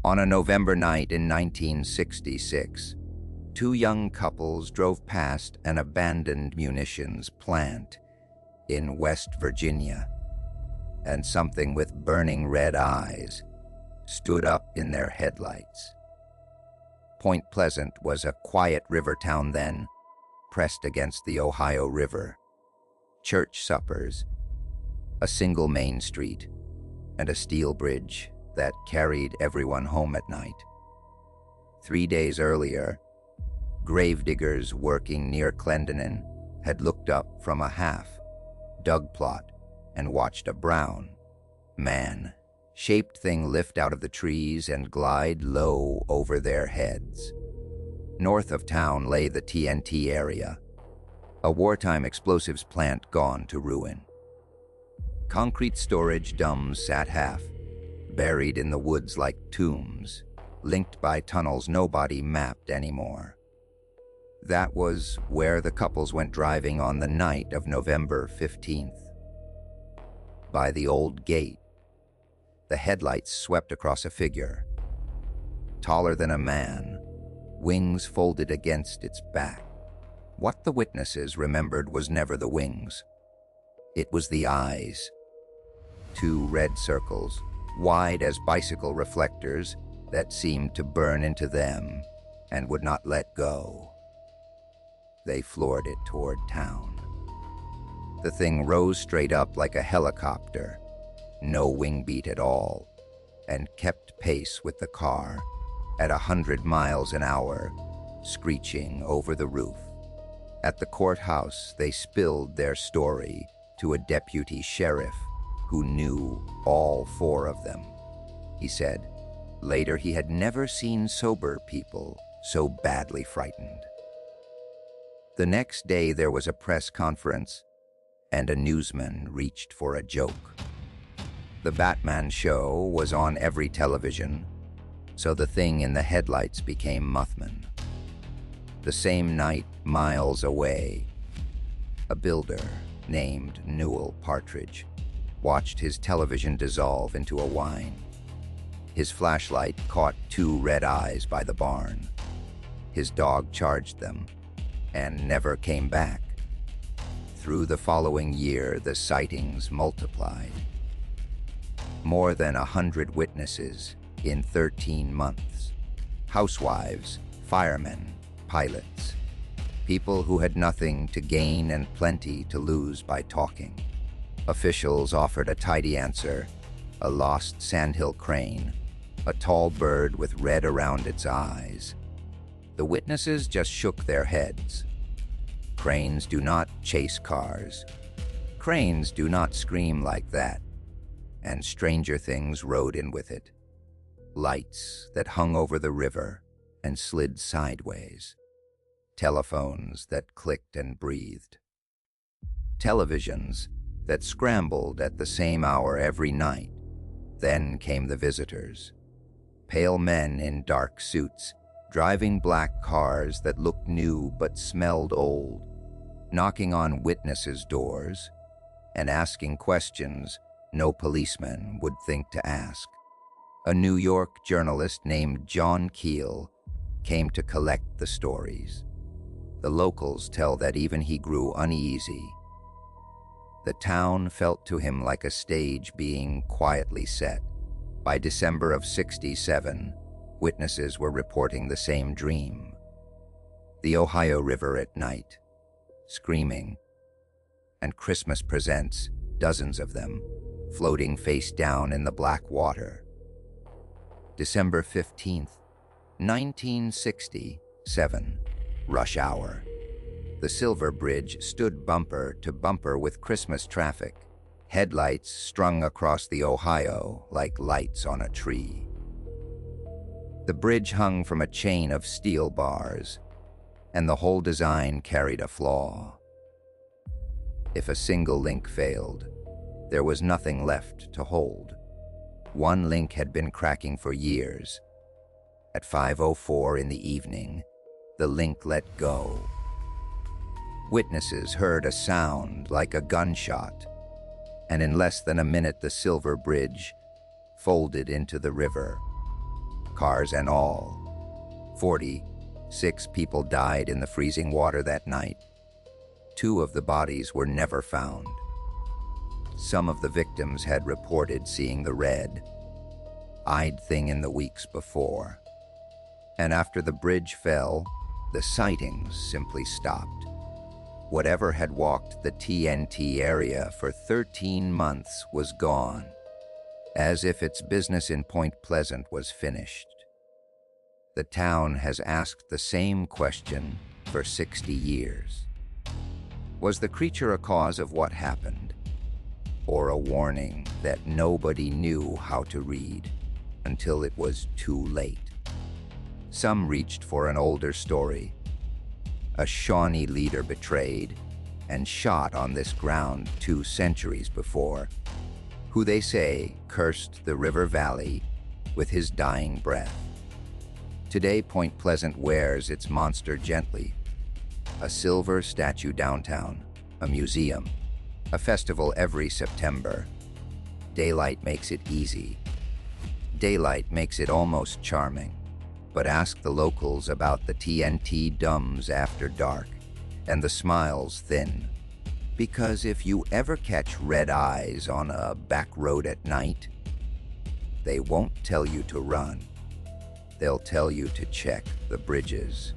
On a November night in 1966, two young couples drove past an abandoned munitions plant in West Virginia, and something with burning red eyes stood up in their headlights. Point Pleasant was a quiet river town then, pressed against the Ohio River. Church suppers, a single main street, and a steel bridge that carried everyone home at night. 3 days earlier, gravediggers working near Clendenin had looked up from a half-dug plot and watched a brown, man-shaped thing lift out of the trees and glide low over their heads. North of town lay the TNT area, a wartime explosives plant gone to ruin. Concrete storage domes sat half, buried in the woods like tombs, linked by tunnels nobody mapped anymore. That was where the couples went driving on the night of November 15th. By the old gate, the headlights swept across a figure, taller than a man, wings folded against its back. What the witnesses remembered was never the wings. It was the eyes. 2 red circles, wide as bicycle reflectors, that seemed to burn into them and would not let go. They floored it toward town. The thing rose straight up like a helicopter, no wing beat at all, and kept pace with the car at 100 miles an hour, screeching over the roof. At the courthouse, they spilled their story to a deputy sheriff who knew all 4 of them. He said later he had never seen sober people so badly frightened. The next day there was a press conference, and a newsman reached for a joke. The Batman show was on every television, so the thing in the headlights became Mothman. The same night, miles away, a builder named Newell Partridge watched his television dissolve into a wine. His flashlight caught 2 red eyes by the barn. His dog charged them and never came back. Through the following year, the sightings multiplied. More than 100 witnesses in 13 months. Housewives, firemen, pilots, people who had nothing to gain and plenty to lose by talking. Officials offered a tidy answer: a lost sandhill crane, a tall bird with red around its eyes. The witnesses just shook their heads. Cranes do not chase cars. Cranes do not scream like that. And stranger things rode in with it. Lights that hung over the river and slid sideways. Telephones that clicked and breathed. Televisions that scrambled at the same hour every night. Then came the visitors. Pale men in dark suits, driving black cars that looked new but smelled old, knocking on witnesses' doors and asking questions no policeman would think to ask. A New York journalist named John Keel came to collect the stories. The locals tell that even he grew uneasy. The town felt to him like a stage being quietly set. By December of '67, witnesses were reporting the same dream. The Ohio River at night, screaming, and Christmas presents, dozens of them, floating face down in the black water. December 15th, 1967, rush hour. The Silver Bridge stood bumper to bumper with Christmas traffic, headlights strung across the Ohio like lights on a tree. The bridge hung from a chain of steel bars, and the whole design carried a flaw. If a single link failed, there was nothing left to hold. One link had been cracking for years. At 5:04 in the evening, the link let go. Witnesses heard a sound like a gunshot, and in less than a minute the Silver Bridge folded into the river, cars and all. 46 people died in the freezing water that night. 2 of the bodies were never found. Some of the victims had reported seeing the red-eyed thing in the weeks before. And after the bridge fell, the sightings simply stopped. Whatever had walked the TNT area for 13 months was gone, as if its business in Point Pleasant was finished. The town has asked the same question for 60 years. Was the creature a cause of what happened, or a warning that nobody knew how to read until it was too late? Some reached for an older story, a Shawnee leader betrayed and shot on this ground 2 centuries before, who they say cursed the river valley with his dying breath. Today, Point Pleasant wears its monster gently. A silver statue downtown, a museum, a festival every September. Daylight makes it easy. Daylight makes it almost charming. But ask the locals about the TNT dumbs after dark, and the smiles thin. Because if you ever catch red eyes on a back road at night, they won't tell you to run. They'll tell you to check the bridges.